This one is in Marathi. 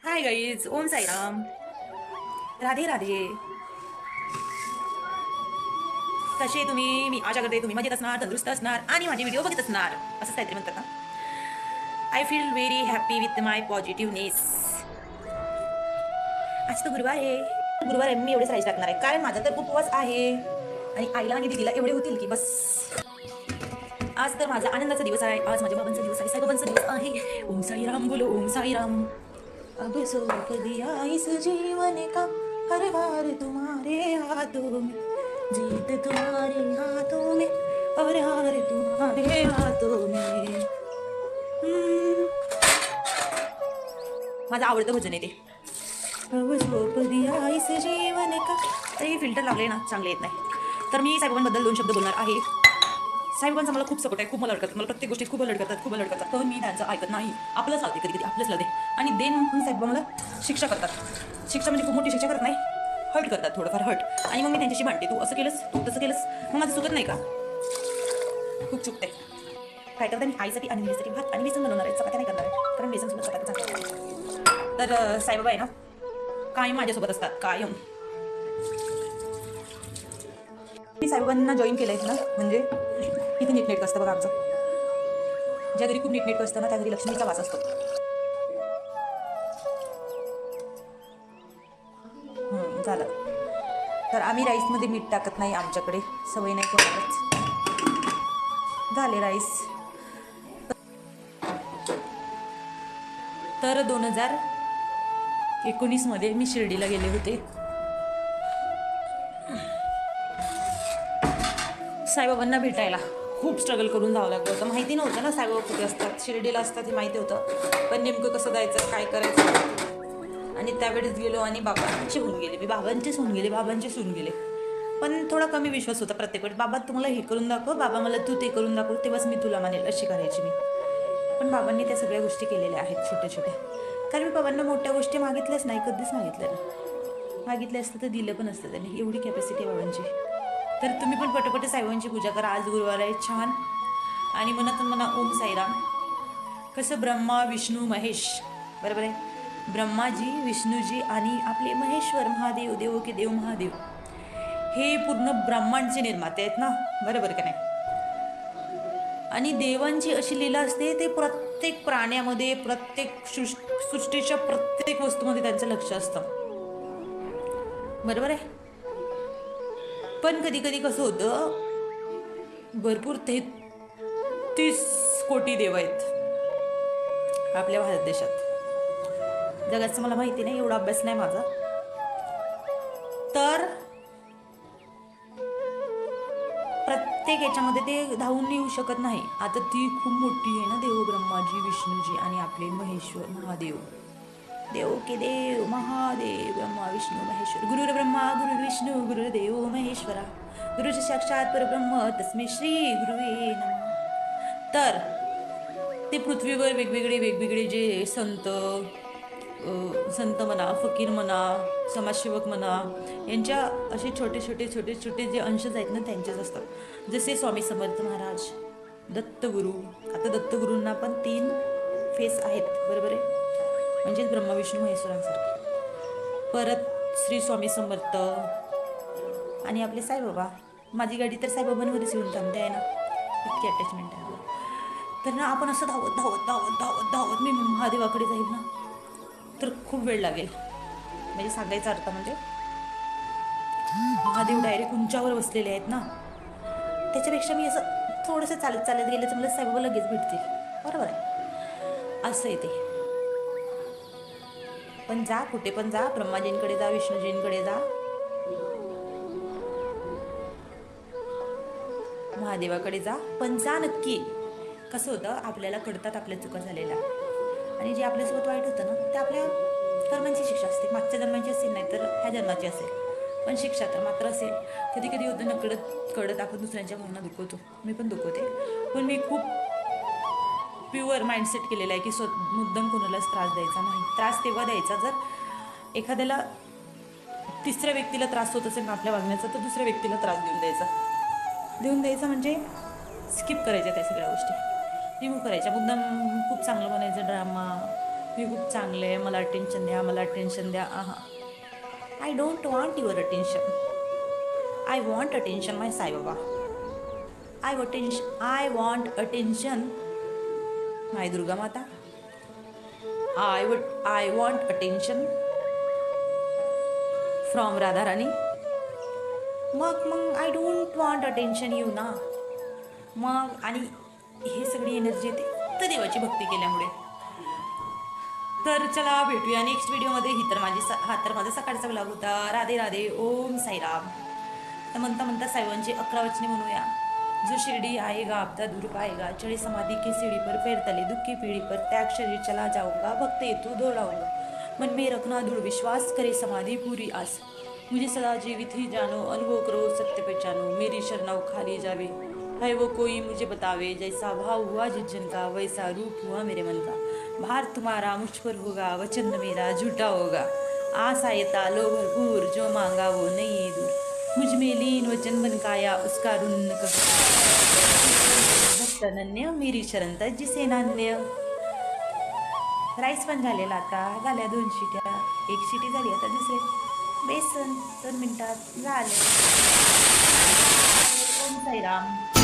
Hi guys, Om Sairam. राधे राधे. कसे तुम्ही? मी आशा करते तुम्ही मजेत असणार, तंदुरुस्त असणार आणि माझे व्हिडिओ बघत असणार, असंच काहीतरी म्हणतात ना. I feel very happy with my positiveness. आज तो गुरुवार आहे. गुरुवार आहे, मी एवढेच राईस टाकणार आहे कारण माझा तर उपवास आहे आणि आईला आणि दीदीला एवढे होतील की बस. आज तर माझा आनंदाचा दिवस आहे. आज माझ्या बाबांचा दिवस आहे, साईबाबांचा दिवस आहे. ओम साईराम बोलो, ओम साईराम. अब सौंप दिया इस जीवन का, हर बार तुम्हारे हाथों में, जीत तुम्हारे हाथों में और हार तुम्हारे हाथों में. माझं आवडतं भजन आहे ते. अब सौंप दिया इस जीवन का. अरे फिल्टर लावले ना, चांगले येत नाही. तर मी साईबाबांबद्दल 2 शब्द बोलणार आहे. साईबाबांचा मला खूप सपोर्ट आहे, खूप मला अडकतात, मला प्रत्येक गोष्टीत खूप अडकतात. तर मी त्यांचं ऐकत नाही. आपलंच लावते, कधी कधी आपलंच लावते. आणि देन म्हणून साईबाबा मला शिक्षा करतात. शिक्षा म्हणजे खूप मोठी शिक्षा करत नाही, हर्ट करतात, थोडंफार हर्ट. आणि मग मी त्यांच्याशी भांडते, तू असं केलंस, तू तसं केलंस. मग माझं चुकत नाही का? खूप चुकते. काय करता, मी आईसाठी आणि मुलीसाठी भात आणि बेसन बनवणार आहे, चपात्या नाही करणार आहे, कारण बेसन सुद्धा चपात्या चांगलं. तर साईबाबा आहे ना, कायम माझ्यासोबत असतात, कायम. मी साईबाबांना जॉईन केलंय ना, म्हणजे किती नीटनेटकं असतं बघा आमचं. ज्या घरी खूप नीटनेटकं असतं ना, त्या घरी लक्ष्मीचा वास असतो. झालं. तर आम्ही राईसमध्ये मीठ टाकत नाही, आमच्याकडे सवय नाही कोणालाच. झाले राईस. तर 2019 मध्ये मी शिर्डीला गेले होते साईबाबांना भेटायला. खूप स्ट्रगल करून जावं लागलं होतं. माहिती नव्हतं ना साईबाबा कुठे असतात, शिर्डीला असतात हे माहिती होतं, पण नेमकं कसं जायचं, काय करायचं. आणि त्यावेळेस गेलो आणि बाबांचे होऊन गेले, मी बाबांचेच होऊन गेले, बाबांचेच होऊन गेले. पण थोडा कमी विश्वास होता प्रत्येक वेळेस. बाबा तुम्हाला हे करून दाखव, बाबा मला तू ते करून दाखव, तेव्हाच मी तुला मानेल, अशी करायची मी. पण बाबांनी त्या सगळ्या गोष्टी केलेल्या आहेत, छोट्या छोट्या. कारण मी बाबांना मोठ्या गोष्टी मागितल्याच नाही, कधीच मागितल्या नाही. मागितले असतं तर दिलं पण असतं त्यांनी, एवढी कॅपॅसिटी आहे बाबांची. तर तुम्ही पण पटोपट साईबाबांची पूजा करा. आज गुरुवार आहे, छान. आणि मनातून म्हणा ओम साईराम. कसं ब्रह्मा विष्णू महेश, बरोबर आहे, ब्रह्माजी, विष्णूजी आणि आपले महेश्वर महादेव, देवो के देव महादेव, हे पूर्ण ब्रह्मांडचे निर्माते आहेत ना, बरोबर का नाही. आणि देवांची अशी लीला असते, ते प्रत्येक प्राण्यामध्ये, प्रत्येक सृष्टीच्या प्रत्येक वस्तूमध्ये त्यांचं लक्ष असतं, बरोबर आहे. पण कधी कधी कसं होतं, भरपूर 33 कोटी देव आहेत आपल्या भारत देशात. जगाचं मला माहिती नाही, एवढा अभ्यास नाही माझा. तर प्रत्येक याच्यामध्ये ते धावून येऊ शकत नाही. आता ती खूप मोठी आहे ना, देव ब्रह्माजी, विष्णूजी आणि आपले महेश्वर महादेव, देव के देव महादेव, ब्रह्मा विष्णू महेश्वर. गुरुर ब्रह्मा गुरुर विष्णू गुरुर्देव महेश्वरा, गुरुचे साक्षात परब्रह्म तस्मै श्री गुरुवे नमः. तर ते पृथ्वीवर वेगवेगळे वेगवेगळे जे संत म्हणा, फकीर म्हणा, समाजसेवक म्हणा, यांच्या असे छोटे छोटे छोटे छोटे जे अंशज आहेत ना, त्यांचेच असतात. जसे स्वामी समर्थ महाराज, दत्तगुरू. आता दत्तगुरूंना पण 3 फेस आहेत, बरोबर आहे, म्हणजेच ब्रह्मा विष्णू महेश्वरांसारखे. परत श्री स्वामी समर्थ आणि आपले साईबाबा. माझी गाडी तर साईबाबांवरच येऊन थांबते आहे ना, इतकी अटॅचमेंट आहे. तर ना आपण असं धावत धावत धावत धावत धावत मी महादेवाकडे जाईल ना, तर खूप वेळ लागेल. म्हणजे सांगायचा अर्थ म्हणजे महादेव डायरेक्ट उंचावर बसलेले आहेत ना, त्याच्यापेक्षा मी असं थोडंसं चालत चालत गेलं तर मला साईबाबा लगेच भेटतील, बरोबर आहे, असं आहे ते. पण जा, कुठे पण जा, ब्रह्माजींकडे जा, विष्णूजींकडे जा, महादेवाकडे जा, पण जा नक्की. कसं होतं, आपल्याला कळतात आपल्या चुका झालेल्या, आणि जे आपल्यासोबत वाईट होतं ना, ते आपल्या कर्मांची शिक्षा असते. मागच्या जन्माची असेल, नाही तर ह्या जन्माची असेल, पण शिक्षा तर मात्र असेल. कधी कधी होतं ना, कळत आपण दुसऱ्यांच्या भावना दुखवतो, मी पण दुखवते. पण मी खूप प्युअर माइंडसेट केलेला आहे की मुद्दाम कोणालाच त्रास द्यायचा नाही. त्रास तेव्हा द्यायचा जर एखाद्याला, तिसऱ्या व्यक्तीला त्रास होत असेल ना आपल्या वागण्याचा, तर दुसऱ्या व्यक्तीला त्रास देऊन द्यायचा म्हणजे स्किप करायच्या त्या सगळ्या गोष्टी, रिमूव्ह करायच्या. मुद्दाम खूप चांगलं बनायचं, ड्रामा, मी खूप चांगले आहे, मला अटेन्शन द्या, मला अटेन्शन द्या. I don't want your attention. I want attention my Saibaba. I want attention my Durga Mata. I want attention from Radharani. मग I don't want attention you ना. मग आणि हे सगळी एनर्जी येते तर देवाची भक्ती केल्यामुळे. तर चला भेटूया नेक्स्ट व्हिडिओमध्ये. हा तर माझा सकाळचा ब्लॉग होता. राधे राधे, ओम साईराम. तर म्हणता म्हणता साईबांची 11 वचने म्हणूया. जो शिरडी आएगा आपदा दूर पाएगा, चढ़े समाधि की सीढ़ी पर पैर तले दुख की पीढ़ी पर, त्याग शरीर चला जाऊंगा भक्त हेतु दौड़ाऊंगा, मन में रखना दृढ़ विश्वास करे समाधि पूरी आस, मुझे सदा जीवित ही जानो अनुभव करो सत्य पहचानो, मेरी शरणाओ खाली जावे है वो कोई मुझे बतावे, जैसा भाव हुआ जिस जन का वैसा रूप हुआ मेरे मन का, भार तुम्हारा मुझ पर होगा वचन मेरा झूठा होगा, आस आयता लो भरपूर जो मांगा वो नहीं दूर, मुझ में लीन वचन बन काया उसका ऋण भक्त अनन्य मेरी शरण जिसे नान्य. राईस पण झालेला आता, झाल्या 2 शिट्या, 1 शिटी झाली, आता दुसरे बेसन 2 मिनिटात झाले. ओम साईराम.